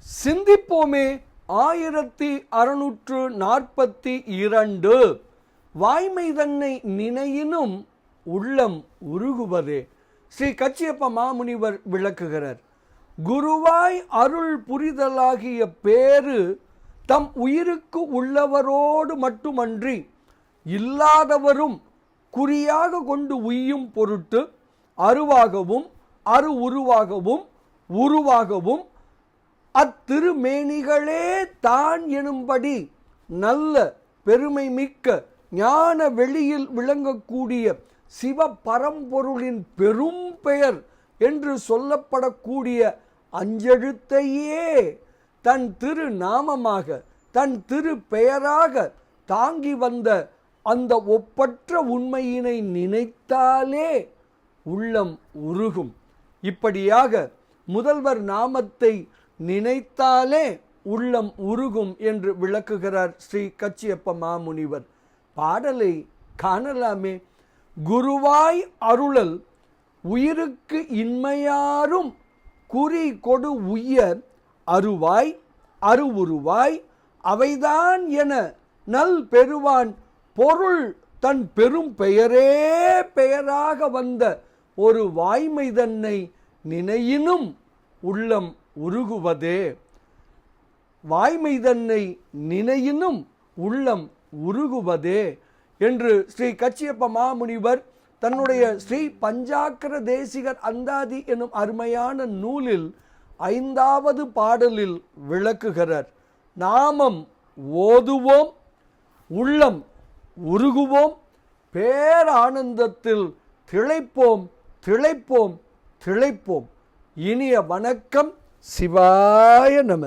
சிந்திப்போமே. 1642 வாய்மை தன்னை நினையினும் உள்ளம் உருகுவதே. ஸ்ரீ கச்சியப்ப மாமுனிவர் விளக்குகிறார். குருவாய் அருள் புரிதலாகிய பேறு தம் உயிருக்கு உள்ளவரோடு மட்டுமன்றி இல்லாதவரும் குறியாக கொண்டு உய்யும் பொருட்டு அருவாகவும் உருவாகவும் அத்திருமேனிகளே தான் எனும்படி நல்ல பெருமை மிக்க ஞான வெளியில் விளங்கக்கூடிய சிவ பரம்பொருளின் பெரும் பெயர் என்று சொல்லப்படக்கூடிய அஞ்செழுத்தையே தன் திரு நாமமாக தன் திரு பெயராக தாங்கி வந்த அந்த ஒப்பற்ற உண்மையினை நினைத்தாலே உள்ளம் உருகும். இப்படியாக முதல்வர் நாமத்தை நினைத்தாலே உள்ளம் உருகும் என்று விளக்குகிறார் ஸ்ரீ கச்சியப்ப மாமுனிவர். பாடலை காணலாமே. குருவாய் அருளல் உயிருக்கு இன்மையாரும் குறி கொடு உய்ய அருவாய் உருவாய் அவைதான் என நல் பெறுவான் பொருள் தன் பெரும் பெயரே பெயராக வந்த ஒரு வாய்மை தன்னை நினையினும் உள்ளம் உருகுவதே. வாய்மை தன்னை நினையினும் உள்ளம் உருகுவதே என்று ஸ்ரீ கச்சியப்ப மாமுனிவர் தன்னுடைய ஸ்ரீ பஞ்சாக்கர தேசிகர் அந்தாதி எனும் அருமையான நூலில் 5வது பாடலில் விளக்குகிறார். நாமம் ஓதுவோம், உள்ளம் உருகுவோம், பேரானந்தத்தில் திளைப்போம் திளைப்போம் திளைப்போம். இனிய வணக்கம். சிவாய நம.